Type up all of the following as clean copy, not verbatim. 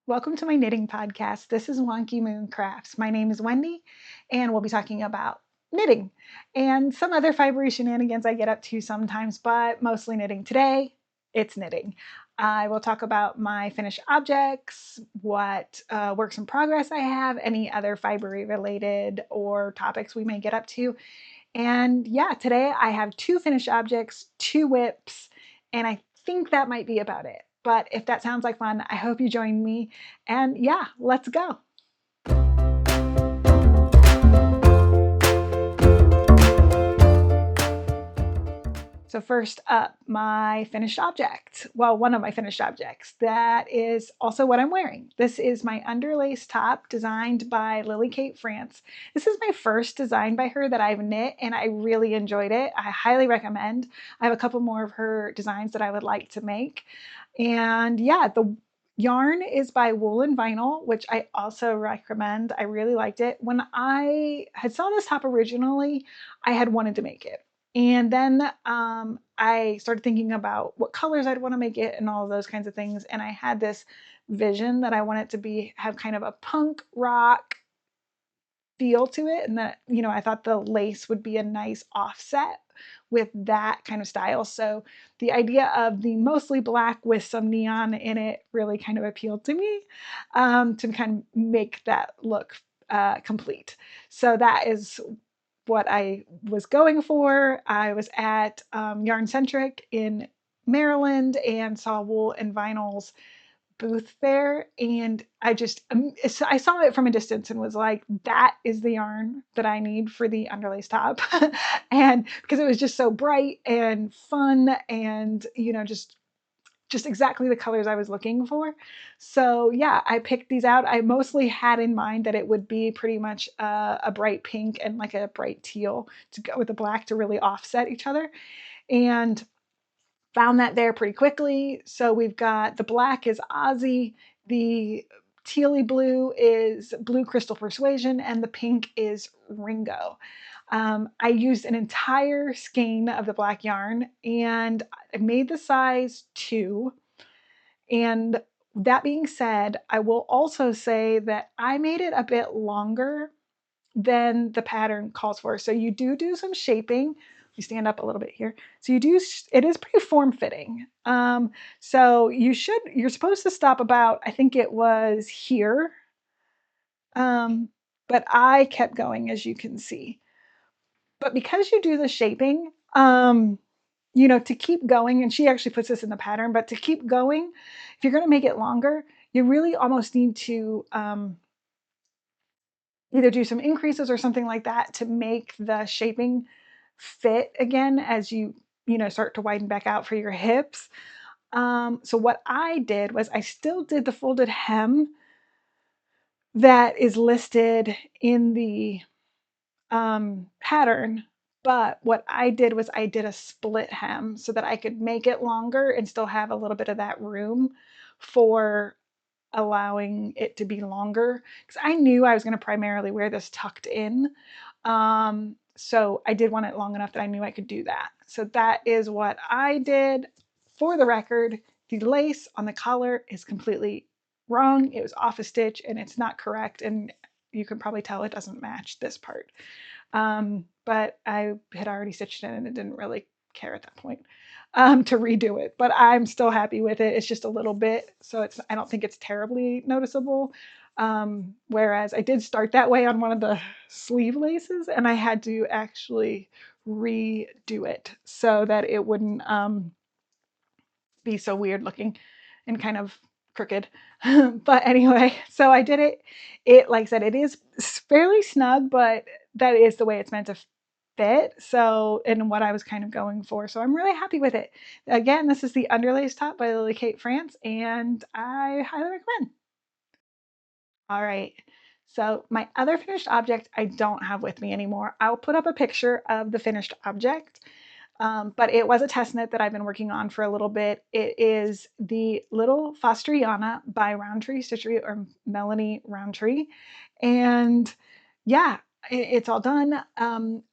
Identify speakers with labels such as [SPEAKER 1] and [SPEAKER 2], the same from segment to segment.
[SPEAKER 1] Welcome to my knitting podcast. This is Wonky Moon Crafts. My name is Wendy, and we'll be talking about knitting and some other fibery shenanigans I get up to sometimes, but mostly knitting. Today, it's knitting. I will talk about my finished objects, what works in progress I have, any other fibery related or topics we may get up to. And yeah, today I have 2 finished objects, 2 whips, and I think that might be about it. But if that sounds like fun, I hope you join me. And yeah, let's go. So first up, my finished object. Well, one of my finished objects. That is also what I'm wearing. This is my Underlace top designed by Lily Kate France. This is my first design by her that I've knit, and I really enjoyed it. I highly recommend. I have a couple more of her designs that I would like to make. And yeah, the yarn is by Wool and Vinyl, which I also recommend. I really liked it. When I had saw this top originally, I had wanted to make it. And then I started thinking about what colors I'd want to make it and all of those kinds of things. And I had this vision that I wanted to have kind of a punk rock feel to it. And that, I thought the lace would be a nice offset with that kind of style. So the idea of the mostly black with some neon in it really kind of appealed to me, to kind of make that look complete. So that is what I was going for. I was at Yarn Centric in Maryland and saw Wool and Vinyl's booth there, and I saw it from a distance and was like, that is the yarn that I need for the Underlace top. And because it was just so bright and fun and just exactly the colors I was looking for. So yeah, I picked these out. I mostly had in mind that it would be pretty much a bright pink and like a bright teal to go with the black to really offset each other. And found that there pretty quickly. So we've got the black is Aussie, the tealy blue is Blue Crystal Persuasion, and the pink is Ringo. I used an entire skein of the black yarn, and I made the size 2. And that being said, I will also say that I made it a bit longer than the pattern calls for. So you do some shaping. You stand up a little bit here. So it is pretty form fitting. So you're supposed to stop about, I think it was here. But I kept going, as you can see. But because you do the shaping, to keep going, and she actually puts this in the pattern, but to keep going, if you're going to make it longer, you really almost need to either do some increases or something like that to make the shaping fit again as you start to widen back out for your hips. So what I did was I still did the folded hem that is listed in the pattern, but what I did was I did a split hem so that I could make it longer and still have a little bit of that room for allowing it to be longer, because I knew I was going to primarily wear this tucked in. So I did want it long enough that I knew I could do that. So that is what I did. For the record, the lace on the collar is completely wrong. It was off a stitch and it's not correct. And you can probably tell it doesn't match this part. But I had already stitched it and it didn't really care at that point to redo it, but I'm still happy with it. It's just a little bit, so I don't think it's terribly noticeable. Whereas I did start that way on one of the sleeve laces and I had to actually redo it so that it wouldn't be so weird looking and kind of crooked. But anyway, so I did it. Like I said, it is fairly snug, but that is the way it's meant to fit. So, and what I was kind of going for. So I'm really happy with it. Again, this is the Underlace top by Lily Kate France, and I highly recommend. All right. So my other finished object I don't have with me anymore. I'll put up a picture of the finished object. But it was a test knit that I've been working on for a little bit. It is the little Fosteriana by Rountree Stitchery, or Melanie Rountree. And yeah, it's all done.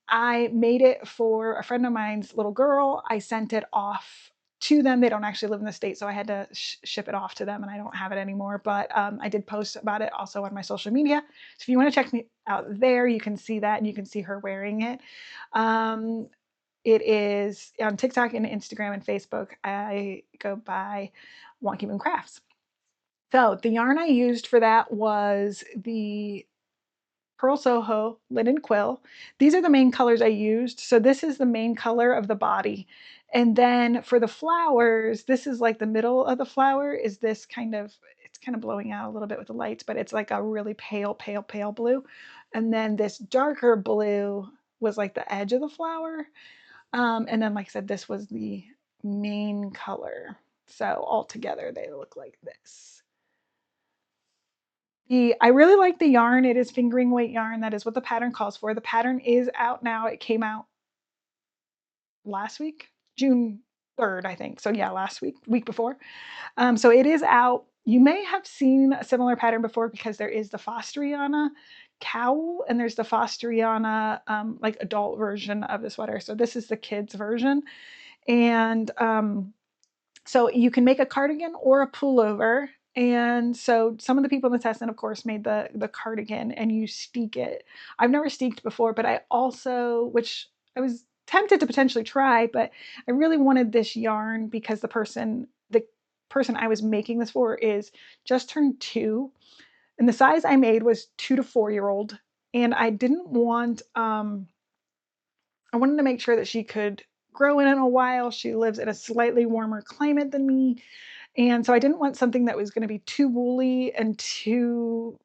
[SPEAKER 1] I made it for a friend of mine's little girl. I sent it off to them. They don't actually live in the state, so I had to ship it off to them, and I don't have it anymore. But I did post about it also on my social media. So if you want to check me out there, you can see that, and you can see her wearing it. It is on TikTok and Instagram and Facebook. I go by Wonky Moon Crafts. So the yarn I used for that was the Pearl Soho linen quill. These are the main colors I used. So this is the main color of the body. And then for the flowers, this is like the middle of the flower is this kind of, it's kind of blowing out a little bit with the lights, but it's like a really pale, pale, pale blue. And then this darker blue was like the edge of the flower. And then, like I said, this was the main color. So all together, they look like this. I really like the yarn. It is fingering weight yarn. That is what the pattern calls for. The pattern is out now. It came out last week, June 3rd, I think. So yeah, last week before. So it is out. You may have seen a similar pattern before because there is the Fosteriana cowl and there's the Fosteriana like adult version of the sweater. So this is the kids version. And so you can make a cardigan or a pullover. And so some of the people in the test, and of course, made the cardigan and you steek it. I've never steeked before, but I also, which I was tempted to potentially try, but I really wanted this yarn because the person I was making this for is just turned 2. And the size I made was 2 to 4 year old. And I didn't want, I wanted to make sure that she could grow in a while. She lives in a slightly warmer climate than me. And so I didn't want something that was going to be too woolly and too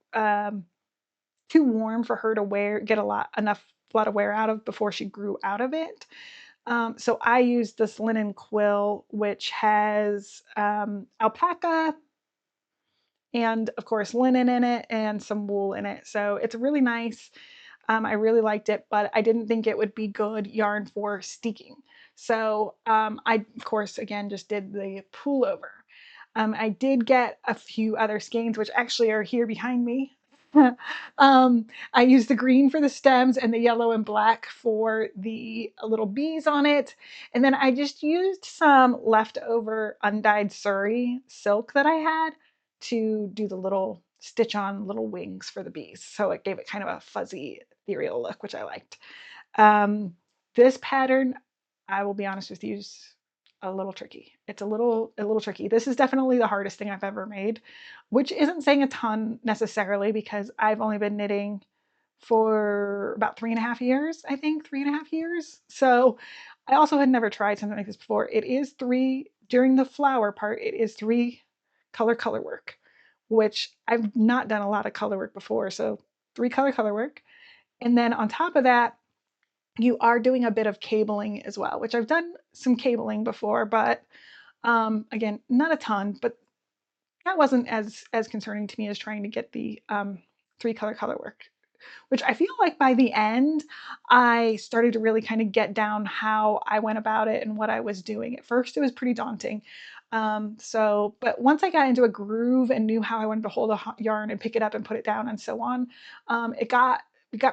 [SPEAKER 1] warm for her to wear, get a lot of wear out of before she grew out of it. So I used this linen quill, which has alpaca and of course linen in it and some wool in it. So it's really nice. I really liked it, but I didn't think it would be good yarn for steeking. So I, of course, again, just did the pullover. I did get a few other skeins, which actually are here behind me. I used the green for the stems and the yellow and black for the little bees on it. And then I just used some leftover undyed Sari silk that I had to do the little stitch on little wings for the bees. So it gave it kind of a fuzzy, ethereal look, which I liked. This pattern, I will be honest with you, is a little tricky. It's a little tricky. This is definitely the hardest thing I've ever made, which isn't saying a ton necessarily because I've only been knitting for about 3.5 years, I think, 3.5 years. So I also had never tried something like this before. It is during the flower part, it is 3 color work, which I've not done a lot of color work before. So 3 color work. And then on top of that, you are doing a bit of cabling as well, which I've done some cabling before, but again, not a ton, but that wasn't as concerning to me as trying to get the 3 color work, which I feel like by the end, I started to really kind of get down how I went about it and what I was doing. At first, it was pretty daunting. But once I got into a groove and knew how I wanted to hold a yarn and pick it up and put it down and so on, it got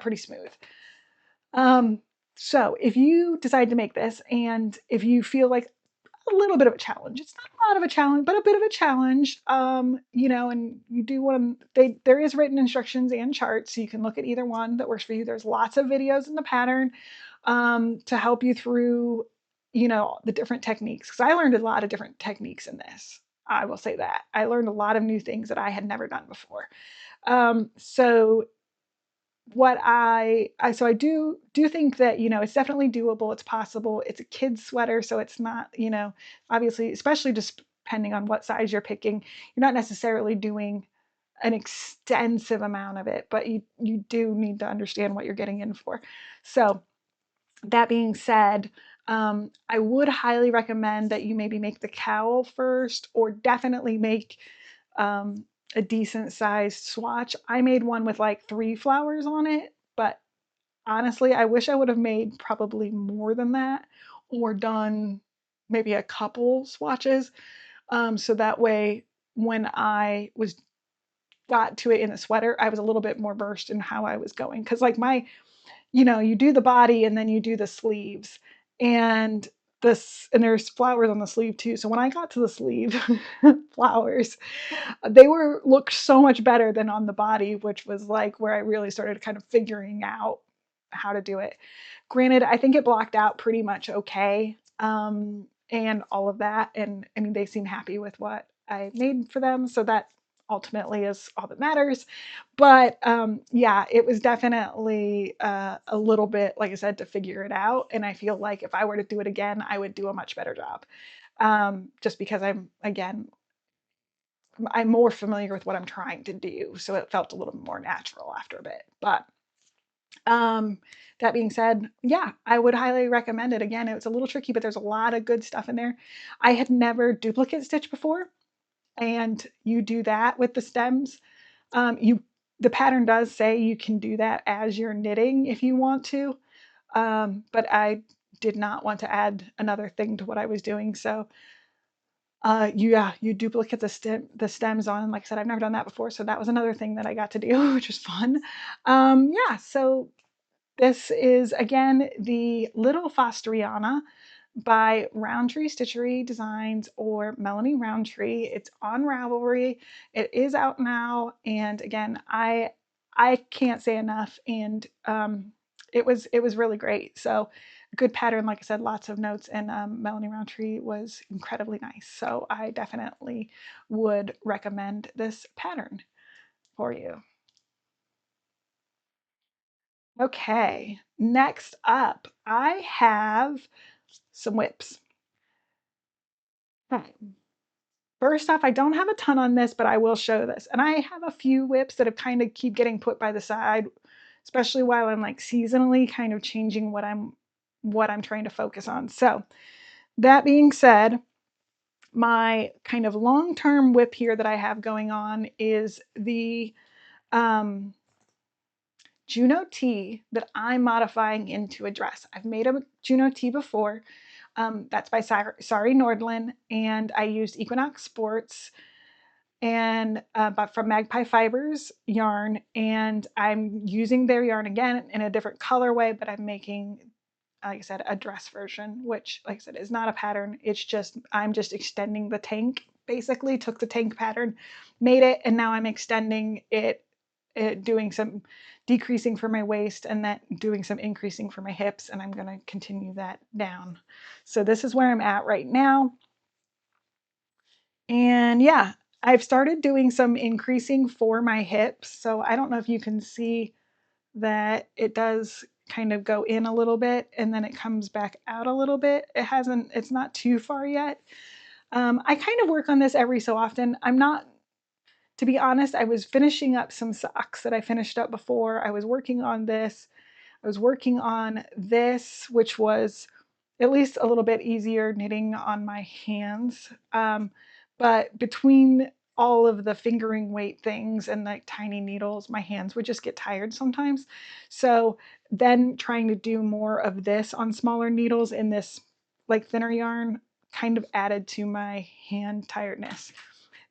[SPEAKER 1] pretty smooth. So if you decide to make this and if you feel like a little bit of a challenge, it's not a lot of a challenge, but a bit of a challenge, and you do want to, there is written instructions and charts, so you can look at either one that works for you. There's lots of videos in the pattern to help you through, the different techniques. Because I learned a lot of different techniques in this. I will say that. I learned a lot of new things that I had never done before. So what so I do think that it's definitely doable. It's possible. It's a kid's sweater, so it's not obviously, especially just depending on what size you're picking, you're not necessarily doing an extensive amount of it, but you do need to understand what you're getting in for. So that being said, I would highly recommend that you maybe make the cowl first, or definitely make a decent sized swatch. I made one with like 3 flowers on it, but honestly, I wish I would have made probably more than that, or done maybe a couple swatches. So that way, when I got to it in the sweater, I was a little bit more versed in how I was going. Cause like you do the body and then you do the sleeves. And this, and there's flowers on the sleeve too. So when I got to the sleeve, flowers, they looked so much better than on the body, which was like where I really started kind of figuring out how to do it. Granted, I think it blocked out pretty much okay, and all of that. And I mean, they seem happy with what I made for them, so that ultimately is all that matters. But yeah, it was definitely a little bit, like I said, to figure it out. And I feel like if I were to do it again, I would do a much better job. Just because I'm more familiar with what I'm trying to do, so it felt a little more natural after a bit. But that being said, yeah, I would highly recommend it. Again, it's a little tricky, but there's a lot of good stuff in there. I had never duplicate stitched before, and you do that with the stems. The pattern does say you can do that as you're knitting if you want to, but I did not want to add another thing to what I was doing. So you duplicate the stems on. Like I said, I've never done that before, so that was another thing that I got to do, which is fun. Yeah, so this is again the Little Fosteriana by Rountree Stitchery Designs or Melanie Rountree. It's on Ravelry. It is out now, and again, I can't say enough. And it was really great. So good pattern, like I said, lots of notes, and Melanie Rountree was incredibly nice. So I definitely would recommend this pattern for you. Okay, next up, I have some whips. Okay. First off, I don't have a ton on this, but I will show this. And I have a few whips that have kind of keep getting put by the side, especially while I'm like seasonally kind of changing what I'm trying to focus on. So that being said, my kind of long-term whip here that I have going on is the um, Juno Tee that I'm modifying into a dress. I've made a Juno Tee before. That's by Sari Nordlund, and I used Equinox Sports and but from Magpie Fibers yarn, and I'm using their yarn again in a different colorway, but I'm making, like I said, a dress version, which, like I said, is not a pattern. It's just I'm just extending the tank. Basically, took the tank pattern, made it, and now I'm extending it, doing some decreasing for my waist and then doing some increasing for my hips, and I'm going to continue that down. So this is where I'm at right now. And yeah, I've started doing some increasing for my hips. So I don't know if you can see that it does kind of go in a little bit and then it comes back out a little bit. It's not too far yet. I kind of work on this every so often. I'm not, to be honest, I was finishing up some socks that I finished up before. I was working on this. I was working on this, which was at least a little bit easier knitting on my hands. But between all of the fingering weight things and like tiny needles, my hands would just get tired sometimes. So then trying to do more of this on smaller needles in this like thinner yarn kind of added to my hand tiredness.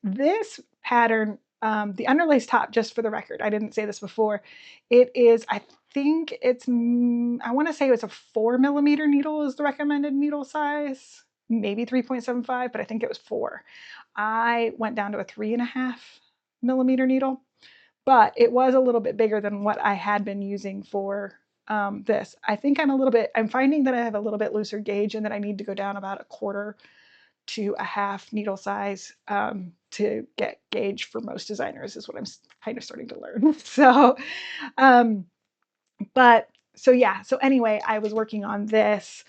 [SPEAKER 1] This pattern, the underlace top, just for the record, I didn't say this before, it is, I think it's, I want to say it's a 4mm needle is the recommended needle size, maybe 3.75, but I think it was 4. I went down to a 3.5mm needle, but it was a little bit bigger than what I had been using for this. I think I'm finding that I have a little bit looser gauge and that I need to go down about a quarter to a half needle size to get gauge for most designers is what I'm kind of starting to learn. So, um, so anyway, I was working on this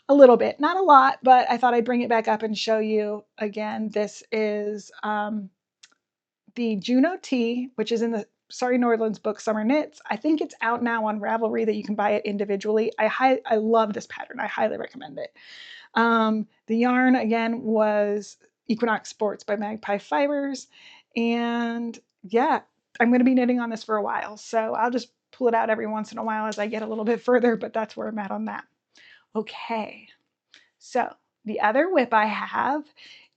[SPEAKER 1] a little bit, not a lot, but I thought I'd bring it back up and show you again. This is the Juno Tee, which is in the Sari Nordlund's book Summer Knits. I think it's out now on Ravelry that you can buy it individually. I love this pattern. I highly recommend it. The yarn again was Equinox Sports by Magpie Fibers, and yeah, I'm going to be knitting on this for a while, so I'll just pull it out every once in a while as I get a little bit further, but that's where I'm at on that. Okay, so the other whip I have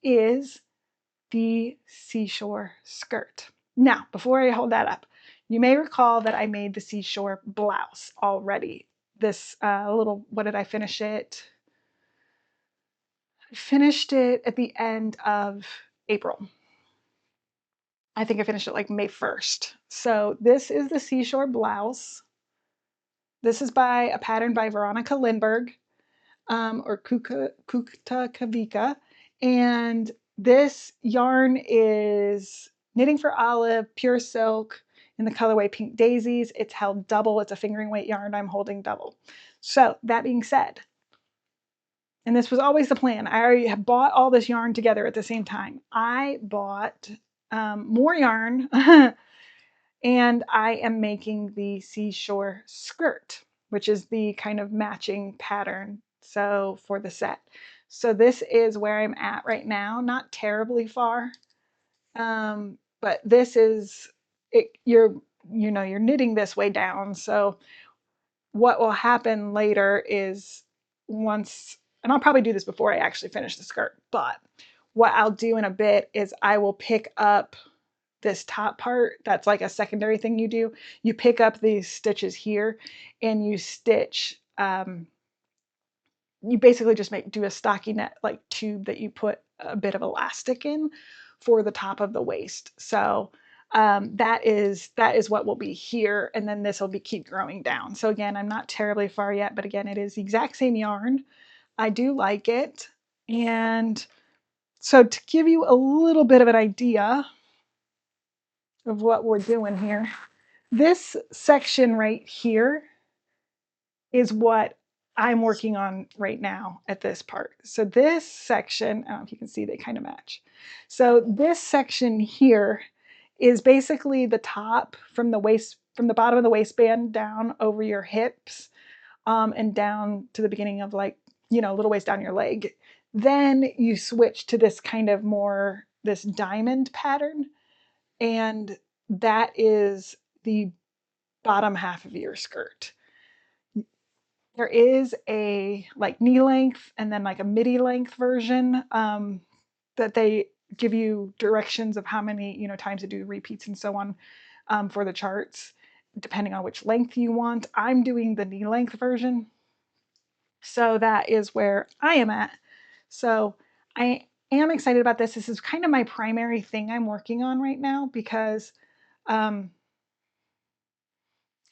[SPEAKER 1] is the Seashore skirt. Now, before I hold that up, you may recall that I made the Seashore blouse already. This little, what did I finish it? finished it at the end of April. I think I finished it like May 1st. So this is the Seashore blouse. This is by a pattern by Veronika Lindberg, or Kukta Kavika. And this yarn is Knitting for Olive, pure silk in the colorway Pink Daisies. It's held double. It's a fingering weight yarn. I'm holding double. So that being said, and this was always the plan, I already have bought all this yarn together at the same time. I bought more yarn and I am making the Seashore skirt, which is the kind of matching pattern. So for the set. So this is where I'm at right now, not terribly far. But this is it, you're knitting this way down. So what will happen later is once, and I'll probably do this before I actually finish the skirt, but what I'll do in a bit is I will pick up this top part. That's like a secondary thing you do. You pick up these stitches here and you stitch, you basically just do a stockinette like tube that you put a bit of elastic in for the top of the waist. So that is what will be here, and then this will be keep growing down. So again, I'm not terribly far yet, but again, it is the exact same yarn. I do like it. And so to give you a little bit of an idea of what we're doing here, this section right here is what I'm working on right now at this part. So this section, I don't know if you can see, they kind of match. So this section here is basically the top from the waist, from the bottom of the waistband down over your hips, and down to the beginning of, like, a little ways down your leg. Then you switch to this kind of more, this diamond pattern, and that is the bottom half of your skirt. There is a like knee length and then like a midi length version, that they give you directions of how many times to do repeats and so on, for the charts, depending on which length you want. I'm doing the knee length version, so that is where I am at. So I am excited about this. This is kind of my primary thing I'm working on right now because, um,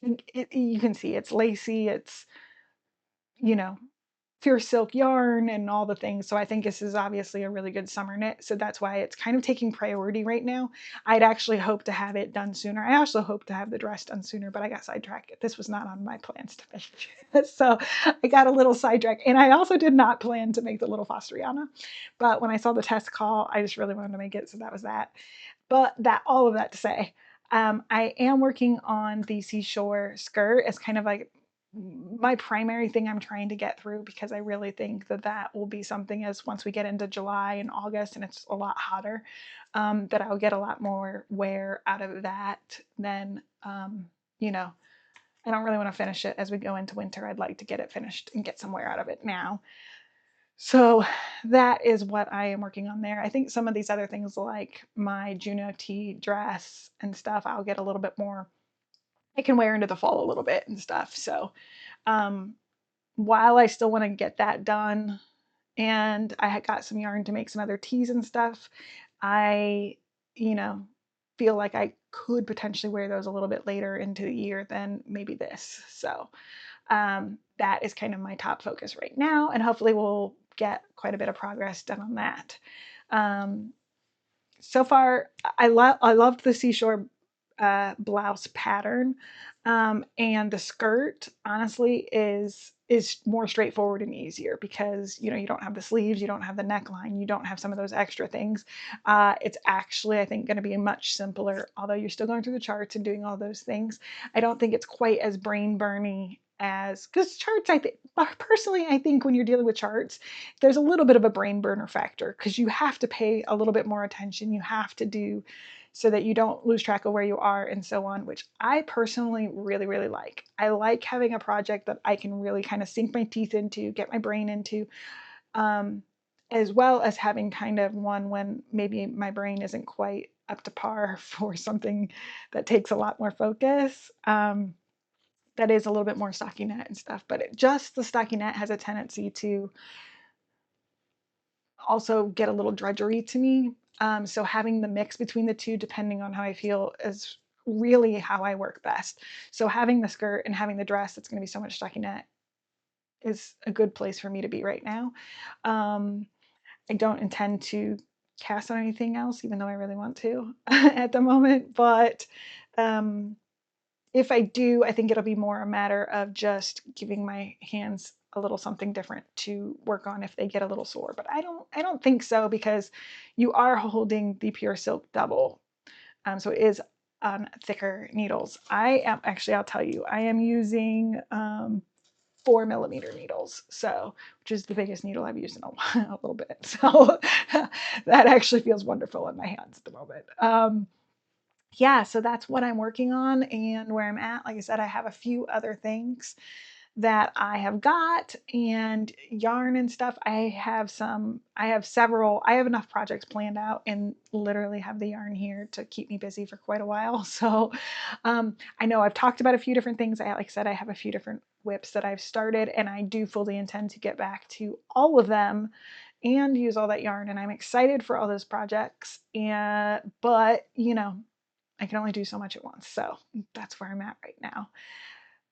[SPEAKER 1] you can see it's lacy, it's you know pure silk yarn and all the things. So I think this is obviously a really good summer knit. So that's why it's kind of taking priority right now. I'd actually hoped to have it done sooner. I also hoped to have the dress done sooner, but I got sidetracked. This was not on my plans to make. So I got a little sidetracked. And I also did not plan to make the little Fosteriana. But when I saw the test call, I just really wanted to make it. So that was that. But all of that to say, I am working on the Seashore skirt as kind of like my primary thing I'm trying to get through, because I really think that will be something, as once we get into July and August and it's a lot hotter, that I'll get a lot more wear out of that than, I don't really want to finish it as we go into winter. I'd like to get it finished and get some wear out of it now. So that is what I am working on there. I think some of these other things, like my Juno Tee dress and stuff, I'll get a little bit more, I can wear into the fall a little bit and stuff. So um, while I still want to get that done, and I had got some yarn to make some other tees and stuff, I, feel like I could potentially wear those a little bit later into the year than maybe this. So that is kind of my top focus right now, and hopefully we'll get quite a bit of progress done on that. So far, I loved the Seashore blouse pattern, and the skirt honestly is more straightforward and easier because you don't have the sleeves, you don't have the neckline, you don't have some of those extra things. It's actually, I think, going to be much simpler, although you're still going through the charts and doing all those things. I don't think it's quite as brain burny as, because charts, I think personally, I think when you're dealing with charts, there's a little bit of a brain burner factor because you have to pay a little bit more attention. You have to do so that you don't lose track of where you are and so on, which I personally really, really like. I like having a project that I can really kind of sink my teeth into, get my brain into, as well as having kind of one when maybe my brain isn't quite up to par for something that takes a lot more focus. That is a little bit more stockinette and stuff, but just the stockinette has a tendency to also get a little drudgery to me. So having the mix between the two, depending on how I feel, is really how I work best. So having the skirt and having the dress that's going to be so much stockinette is a good place for me to be right now. I don't intend to cast on anything else, even though I really want to at the moment. But if I do, I think it'll be more a matter of just giving my hands a little something different to work on if they get a little sore. But I don't think so, because you are holding the pure silk double. So it is on thicker needles. I am actually, I'll tell you, I am using 4mm needles, so which is the biggest needle I've used in a little bit. So that actually feels wonderful in my hands at the moment. Yeah, so that's what I'm working on and where I'm at. Like I said, I have a few other things that I have got, and yarn and stuff. I have several, I have enough projects planned out and literally have the yarn here to keep me busy for quite a while. So I know I've talked about a few different things. Like I said, I have a few different whips that I've started, and I do fully intend to get back to all of them and use all that yarn. And I'm excited for all those projects. But you know, I can only do so much at once. So that's where I'm at right now.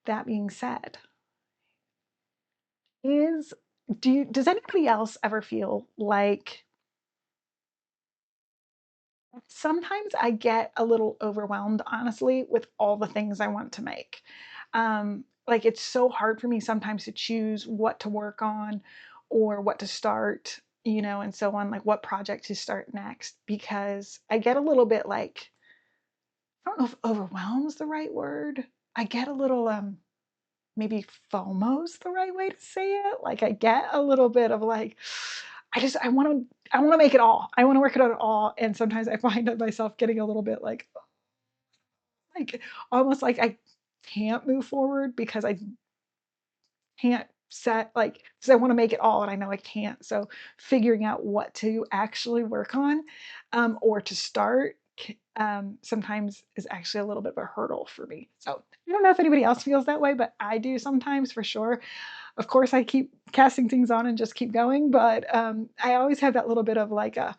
[SPEAKER 1] That being said, does anybody else ever feel like sometimes I get a little overwhelmed, honestly, with all the things I want to make? Like it's so hard for me sometimes to choose what to work on or what to start, you know, and so on, like what project to start next, because I get a little bit like, I don't know if overwhelmed is the right word. I get a little maybe FOMO's the right way to say it. Like I get a little bit of like, I want to make it all. I want to work it out all. And sometimes I find myself getting a little bit like almost like I can't move forward because I can't set like, because I want to make it all and I know I can't. So figuring out what to actually work on or to start sometimes is actually a little bit of a hurdle for me. So I don't know if anybody else feels that way, but I do sometimes for sure. Of course, I keep casting things on and just keep going, but I always have that little bit of like a,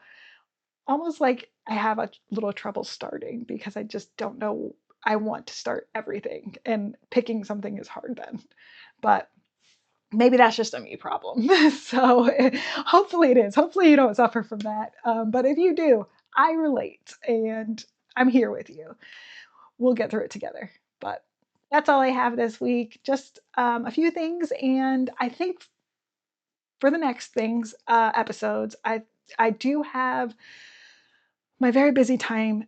[SPEAKER 1] almost like I have a little trouble starting because I just don't know. I want to start everything, and picking something is hard then. But maybe that's just a me problem. So hopefully it is. Hopefully you don't suffer from that. But if you do, I relate and I'm here with you. We'll get through it together. But that's all I have this week. Just a few things. And I think for the next things, episodes, I do have my very busy time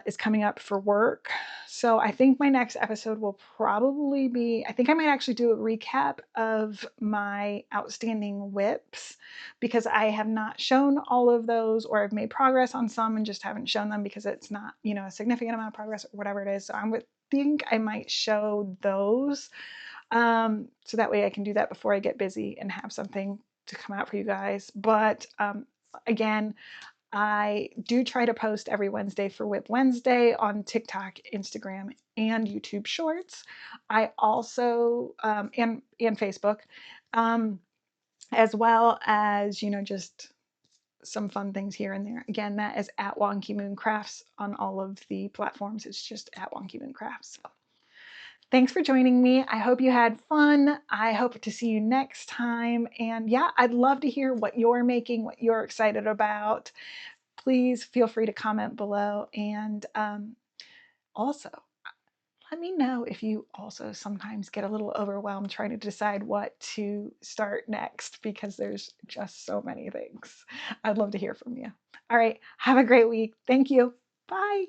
[SPEAKER 1] is coming up for work. So I think my next episode will probably be, I think I might actually do a recap of my outstanding whips, because I have not shown all of those, or I've made progress on some and just haven't shown them because it's not, you know, a significant amount of progress or whatever it is. So I would think I might show those. So that way I can do that before I get busy and have something to come out for you guys. But again, I do try to post every Wednesday for Whip Wednesday on TikTok, Instagram, and YouTube Shorts. I also and Facebook, um, as well as, you know, just some fun things here and there. Again, that is at Wonky Moon Crafts on all of the platforms. It's just at Wonky Moon Crafts. So thanks for joining me. I hope you had fun. I hope to see you next time. And yeah, I'd love to hear what you're making, what you're excited about. Please feel free to comment below. And also, let me know if you also sometimes get a little overwhelmed trying to decide what to start next, because there's just so many things. I'd love to hear from you. All right, have a great week. Thank you. Bye.